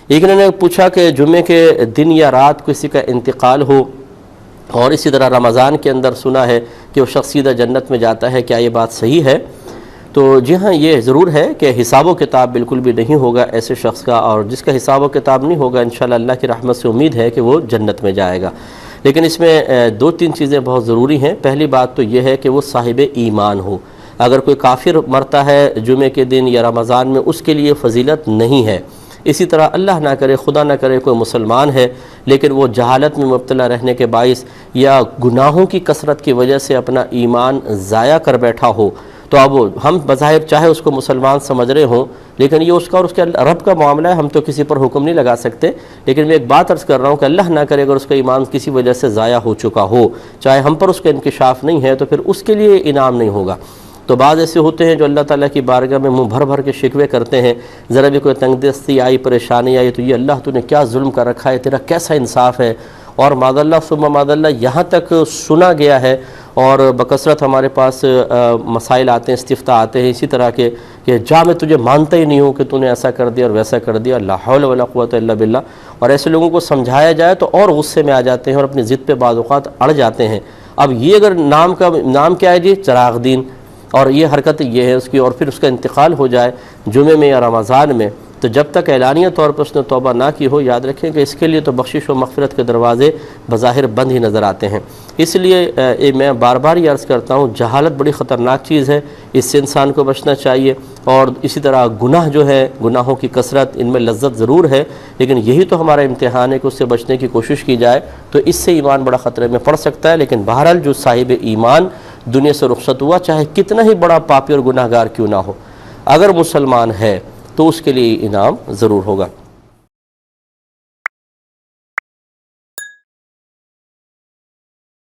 ایک نے پوچھا کہ جمعے کے دن یا رات کسی کا انتقال ہو اور اسی طرح رمضان کے اندر سنا ہے کہ وہ شخص سیدھا جنت میں جاتا ہے، کیا یہ بات صحیح ہے؟ تو جی ہاں، یہ ضرور ہے کہ حساب و کتاب بالکل بھی نہیں ہوگا ایسے شخص کا، اور جس کا حساب و کتاب نہیں ہوگا انشاءاللہ اللہ کی رحمت سے امید ہے کہ وہ جنت میں جائے گا۔ لیکن اس میں دو تین چیزیں بہت ضروری ہیں۔ پہلی بات تو یہ ہے کہ وہ صاحب ایمان ہو۔ اگر کوئی کافر مرتا ہے جمعے کے دن یا رمضان میں، اس کے لیے فضیلت نہیں ہے۔ اسی طرح اللہ نہ کرے، خدا نہ کرے، کوئی مسلمان ہے لیکن وہ جہالت میں مبتلا رہنے کے باعث یا گناہوں کی کثرت کی وجہ سے اپنا ایمان ضائع کر بیٹھا ہو، تو اب ہم بظاہر چاہے اس کو مسلمان سمجھ رہے ہوں، لیکن یہ اس کا اور اس کے رب کا معاملہ ہے، ہم تو کسی پر حکم نہیں لگا سکتے۔ لیکن میں ایک بات عرض کر رہا ہوں کہ اللہ نہ کرے اگر اس کا ایمان کسی وجہ سے ضائع ہو چکا ہو، چاہے ہم پر اس کا انکشاف نہیں ہے، تو پھر اس کے لیے انعام نہیں ہوگا۔ تو بعض ایسے ہوتے ہیں جو اللہ تعالیٰ کی بارگاہ میں منہ بھر بھر کے شکوے کرتے ہیں، ذرا بھی کوئی تنگ دستی آئی، پریشانی آئی تو یہ اللہ تو نے کیا ظلم کر رکھا ہے، تیرا کیسا انصاف ہے، اور معاذ اللہ ثم معاذ اللہ یہاں تک سنا گیا ہے، اور بکثرت ہمارے پاس مسائل آتے ہیں، استفتاء آتے ہیں اسی طرح کے کہ جا میں تجھے مانتا ہی نہیں ہوں کہ تو نے ایسا کر دیا اور ویسا کر دیا، لا حول ولا قوت الا باللہ۔ اور ایسے لوگوں کو سمجھایا جائے تو اور غصے میں آ جاتے ہیں اور اپنی ضد پہ بعض اوقات اڑ جاتے ہیں۔ اب یہ اگر نام کیا ہے جی، چراغ دین، اور یہ حرکت یہ ہے اس کی، اور پھر اس کا انتقال ہو جائے جمعے میں یا رمضان میں، تو جب تک اعلانیہ طور پر اس نے توبہ نہ کی ہو، یاد رکھیں کہ اس کے لیے تو بخشش و مغفرت کے دروازے بظاہر بند ہی نظر آتے ہیں۔ اس لیے میں بار بار یہ عرض کرتا ہوں، جہالت بڑی خطرناک چیز ہے، اس سے انسان کو بچنا چاہیے۔ اور اسی طرح گناہ جو ہے، گناہوں کی کثرت، ان میں لذت ضرور ہے، لیکن یہی تو ہمارا امتحان ہے کہ اس سے بچنے کی کوشش کی جائے، تو اس سے ایمان بڑا خطرے میں پڑ سکتا ہے۔ لیکن بہرحال جو صاحب ایمان دنیا سے رخصت ہوا، چاہے کتنا ہی بڑا پاپی اور گناہگار کیوں نہ ہو، اگر مسلمان ہے تو اس کے لیے انعام ضرور ہوگا۔